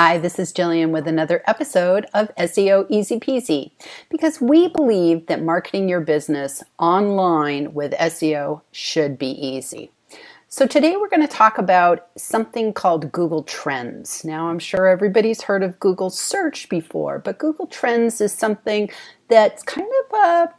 Hi, this is Jillian with another episode of SEO Easy Peasy, because we believe that marketing your business online with SEO should be easy. So today we're going to talk about something called Google Trends. Now, I'm sure everybody's heard of Google Search before, but Google Trends is something that's kind of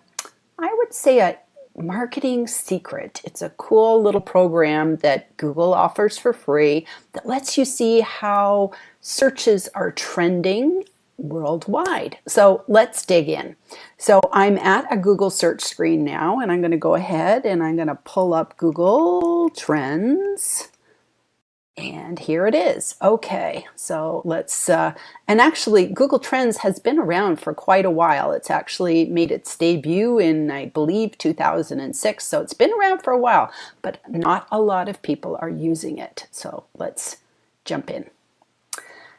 I would say a marketing secret. It's a cool little program that Google offers for free that lets you see how searches are trending worldwide. So let's dig in. So I'm at a Google search screen now, and I'm going to go ahead and I'm going to pull up Google Trends. And here it is. Okay, so let's, and actually Google Trends has been around for quite a while. It's actually made its debut in, I believe, 2006. So it's been around for a while, but not a lot of people are using it. So let's jump in.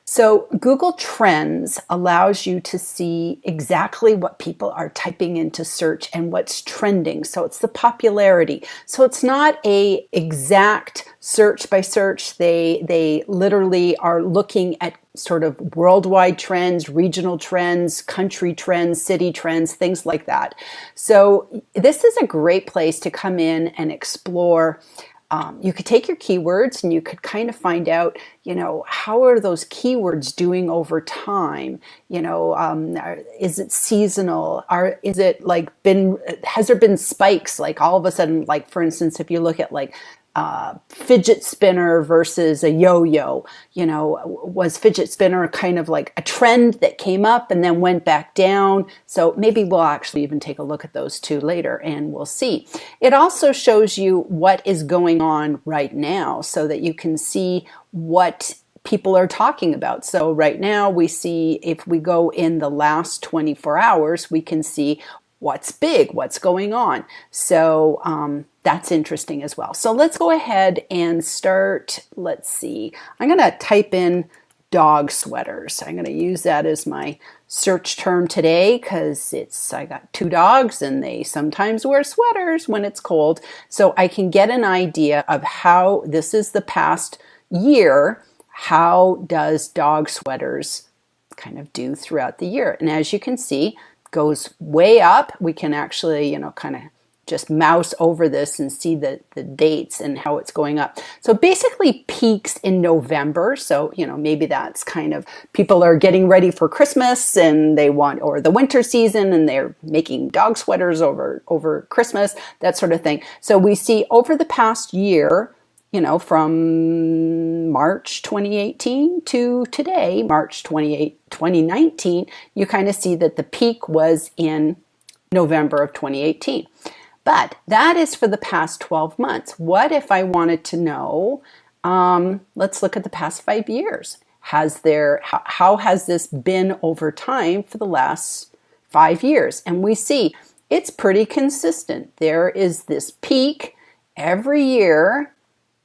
So Google Trends allows you to see exactly what people are typing into search and what's trending. So it's the popularity. So it's not a exact search by search. They literally are looking at sort of worldwide trends, regional trends, country trends, city trends, things like that. So this is a great place to come in and explore. You could take your keywords and you could kind of find out, how are those keywords doing over time? Is it seasonal? Has there been spikes? Like all of a sudden, like for instance, if you look at like fidget spinner versus a yo-yo, was fidget spinner kind of like a trend that came up and then went back down? So maybe we'll actually even take a look at those two later and we'll see. It also shows you what is going on right now so that you can see what people are talking about. So right now we see, if we go in the last 24 hours, we can see what's big, what's going on. So that's interesting as well. So let's go ahead and start. Let's see. I'm going to type in dog sweaters. I'm going to use that as my search term today because I got two dogs and they sometimes wear sweaters when it's cold. So I can get an idea of how this is the past year. How does dog sweaters kind of do throughout the year? And as you can see, goes way up. We can actually, kind of just mouse over this and see the dates and how it's going up. So basically peaks in November. So, maybe that's kind of people are getting ready for Christmas and they want, or the winter season, and they're making dog sweaters over Christmas, that sort of thing. So we see over the past year, from March 2018 to today, March 2019, you kind of see that the peak was in November of 2018. But that is for the past 12 months. What if I wanted to know, let's look at the past 5 years. How has this been over time for the last 5 years? And we see it's pretty consistent. There is this peak every year,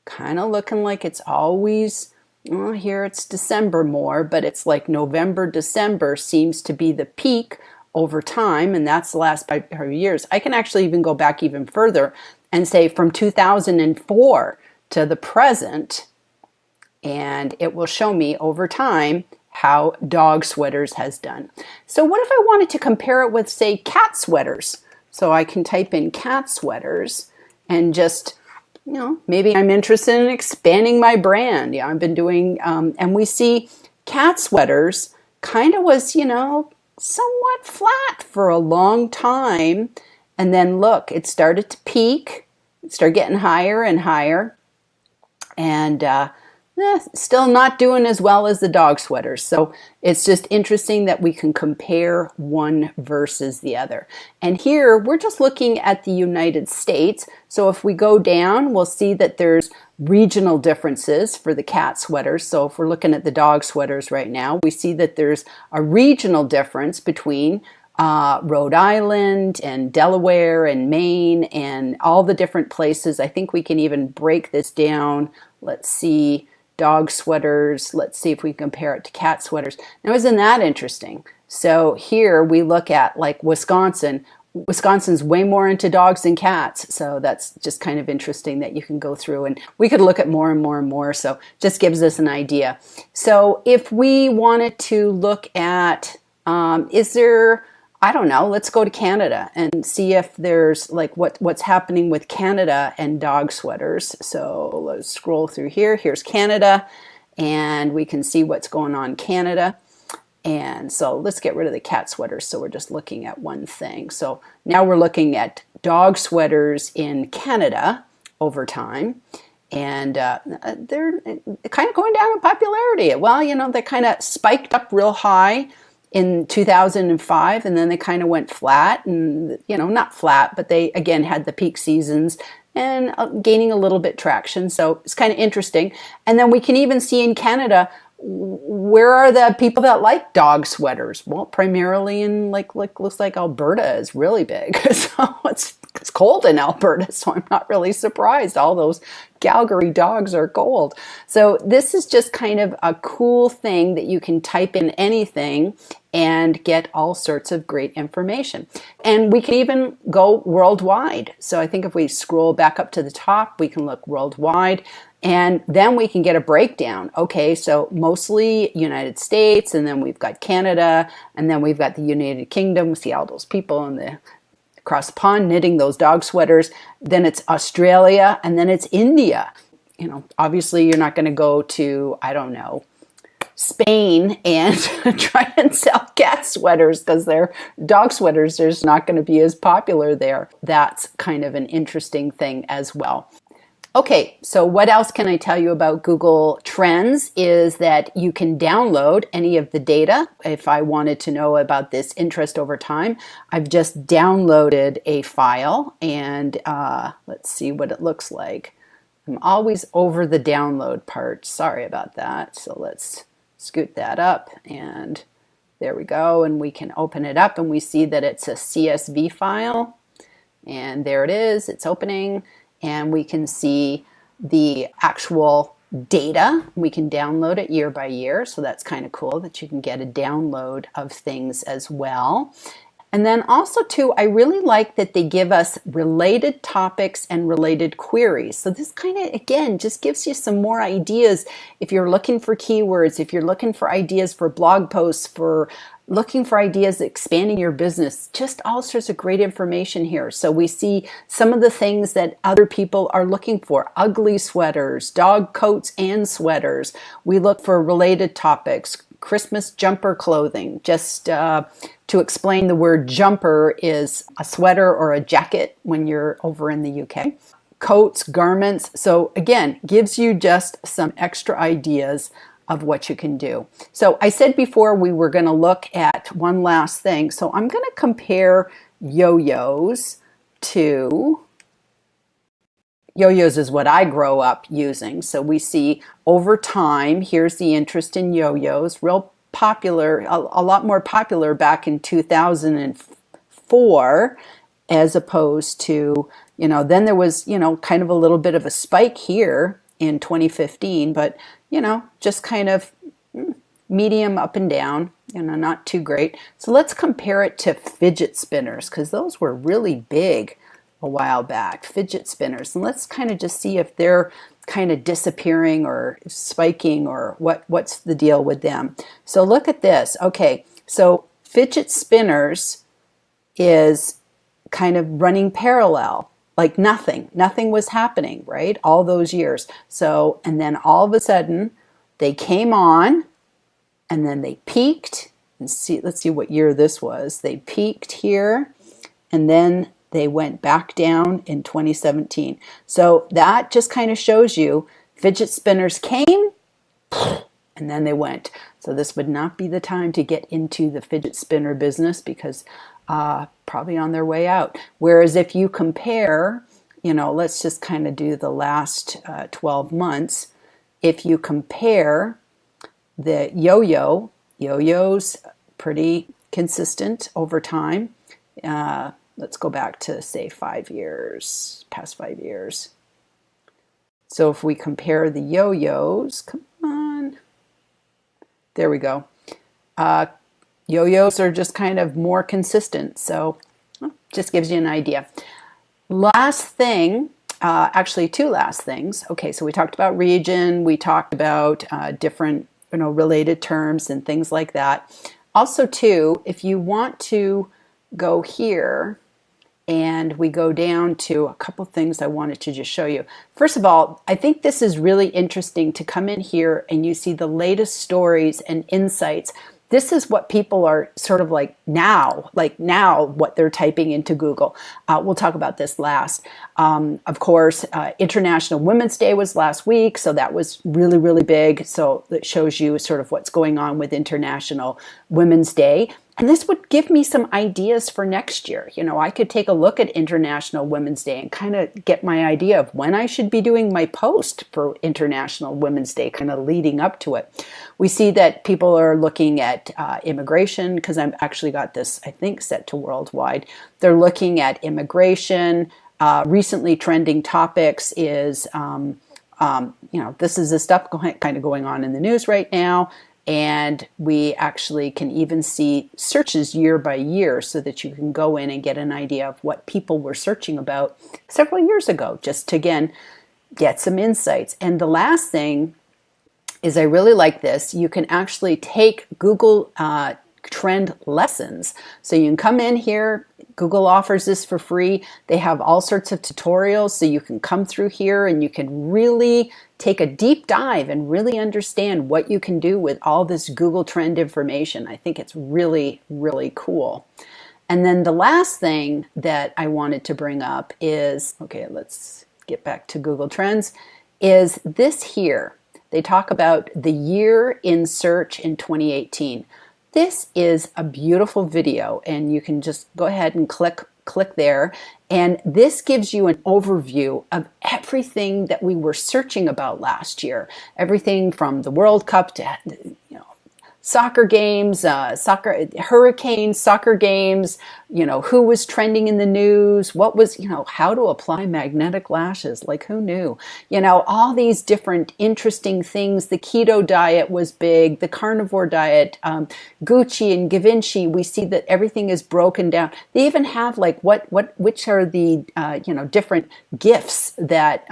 kind of looking like it's always, here it's December more, but it's like November, December seems to be the peak over time, and that's the last 5 years. I can actually even go back even further and say from 2004 to the present, and it will show me over time how dog sweaters has done. So what if I wanted to compare it with, say, cat sweaters? So I can type in cat sweaters and just, maybe I'm interested in expanding my brand. Yeah, I've been doing, and we see cat sweaters kind of was, somewhat flat for a long time. And then look, it started to peak, it started getting higher and higher. And still not doing as well as the dog sweaters. So it's just interesting that we can compare one versus the other. And here we're just looking at the United States. So if we go down, we'll see that there's regional differences for the cat sweaters. So if we're looking at the dog sweaters right now, we see that there's a regional difference between Rhode Island and Delaware and Maine and all the different places. I think we can even break this down. Let's see. Dog sweaters. Let's see if we compare it to cat sweaters. Now, isn't that interesting? So here we look at like Wisconsin. Wisconsin's way more into dogs than cats. So that's just kind of interesting that you can go through, and we could look at more and more and more. So just gives us an idea. So if we wanted to look at, is there, I don't know, let's go to Canada and see if there's like what's happening with Canada and dog sweaters. So let's scroll through here. Here's Canada, and we can see what's going on in Canada. And so let's get rid of the cat sweaters. So we're just looking at one thing. So now we're looking at dog sweaters in Canada over time. And they're kind of going down in popularity. Well, you know, they kind of spiked up real high in 2005, and then they kind of went flat, and, you know, not flat, but they, again, had the peak seasons and gaining a little bit traction. So it's kind of interesting. And then we can even see in Canada, where are the people that like dog sweaters? Well, primarily in like looks like Alberta is really big. So it's cold in Alberta, so I'm not really surprised. All those Calgary dogs are cold. So this is just kind of a cool thing that you can type in anything and get all sorts of great information. And we can even go worldwide. So I think if we scroll back up to the top, we can look worldwide. And then we can get a breakdown. Okay, so mostly United States, and then we've got Canada, and then we've got the United Kingdom. We see all those people in the across the pond knitting those dog sweaters. Then it's Australia, and then it's India. You know, obviously you're not going to go to, I don't know, Spain and try and sell cat sweaters, because their dog sweaters are just not going to be as popular there. That's kind of an interesting thing as well. Okay, so what else can I tell you about Google Trends is that you can download any of the data. If I wanted to know about this interest over time, I've just downloaded a file, and let's see what it looks like. I'm always over the download part. Sorry about that. So let's scoot that up, and there we go. And we can open it up, and we see that it's a CSV file, and there it is. It's opening. And we can see the actual data. We can download it year by year. So that's kind of cool that you can get a download of things as well. And then also too, I really like that they give us related topics and related queries. So this kind of, again, just gives you some more ideas if you're looking for keywords, if you're looking for ideas for blog posts, for looking for ideas expanding your business, just all sorts of great information here. So we see some of the things that other people are looking for: ugly sweaters, dog coats and sweaters. We look for related topics, Christmas jumper clothing. Just to explain, the word jumper is a sweater or a jacket when you're over in the UK. Coats, garments. So again, gives you just some extra ideas of what you can do. So I said before we were going to look at one last thing. So I'm going to compare yo-yos to, yo-yos is what I grow up using. So we see over time, here's the interest in yo-yos, real popular, a lot more popular back in 2004, as opposed to, you know, then there was, you know, kind of a little bit of a spike here in 2015, but you know, just kind of medium up and down, you know, not too great. So let's compare it to fidget spinners, because those were really big a while back, fidget spinners. And let's kind of just see if they're kind of disappearing or spiking, or what's the deal with them. So look at this. Okay, so fidget spinners is kind of running parallel. Like nothing was happening, right? All those years. So, and then all of a sudden they came on, and then they peaked, and let's see what year this was. They peaked here, and then they went back down in 2017. So that just kind of shows you fidget spinners came and then they went. So this would not be the time to get into the fidget spinner business, because probably on their way out. Whereas if you compare, you know, let's just kind of do the last 12 months. If you compare the yo-yos pretty consistent over time. Let's go back to say 5 years, past 5 years. So if we compare the yo-yos, come on, there we go. Yo-yos are just kind of more consistent. So just gives you an idea. Last thing, actually two last things. Okay, so we talked about region, we talked about different, related terms and things like that. Also too, if you want to go here and we go down to a couple things I wanted to just show you. First of all, I think this is really interesting to come in here and you see the latest stories and insights. This is what people are sort of like now what they're typing into Google. We'll talk about this last. Of course, International Women's Day was last week, so that was really, really big. So it shows you sort of what's going on with International Women's Day. And this would give me some ideas for next year. I could take a look at International Women's Day and kind of get my idea of when I should be doing my post for International Women's Day, kind of leading up to it. We see that people are looking at immigration, because I've actually got this, I think, set to worldwide. They're looking at immigration. Recently trending topics is, this is the stuff kind of going on in the news right now. And we actually can even see searches year by year so that you can go in and get an idea of what people were searching about several years ago, just to, again, get some insights. And the last thing is I really like this. You can actually take Google trend lessons. So you can come in here. Google offers this for free. They have all sorts of tutorials, so you can come through here and you can really take a deep dive and really understand what you can do with all this Google trend information. I think it's really, really cool. And then the last thing that I wanted to bring up is, okay, let's get back to Google Trends, is this here. They talk about the year in search in 2018. This is a beautiful video, and you can just go ahead and click there. And this gives you an overview of everything that we were searching about last year. Everything from the World Cup to, soccer games, hurricanes, soccer games, who was trending in the news, what was, how to apply magnetic lashes, like who knew? All these different interesting things. The keto diet was big, the carnivore diet, Gucci and Givenchy, we see that everything is broken down. They even have like which are the, different gifts that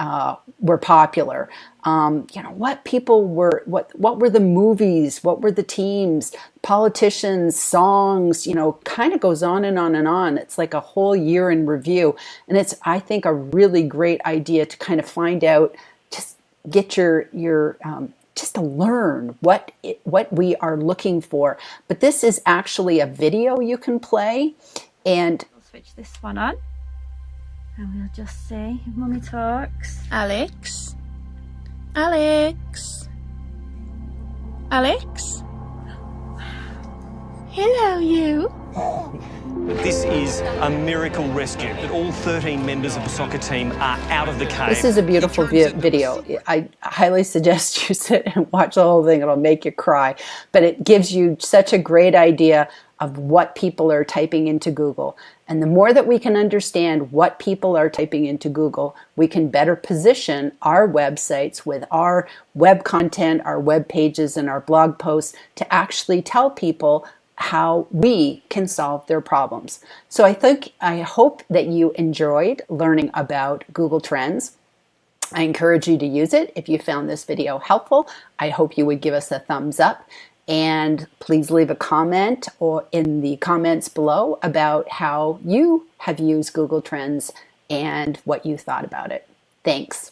were popular. What people were, what were the movies, what were the teams, politicians, songs, kind of goes on and on and on. It's like a whole year in review. And it's, I think, a really great idea to kind of find out, just get your just to learn what we are looking for. But this is actually a video you can play. And we'll switch this one on. And we'll just say, Mummy talks. Alex. Alex. Alex. Hello, you. This is a miracle rescue, that all 13 members of the soccer team are out of the cave. This is a beautiful video. I highly suggest you sit and watch the whole thing. It'll make you cry. But it gives you such a great idea of what people are typing into Google. And the more that we can understand what people are typing into Google, we can better position our websites with our web content, our web pages, and our blog posts to actually tell people how we can solve their problems. So I hope that you enjoyed learning about Google Trends. I encourage you to use it. If you found this video helpful, I hope you would give us a thumbs up. And please leave a comment or in the comments below about how you have used Google Trends and what you thought about it. Thanks.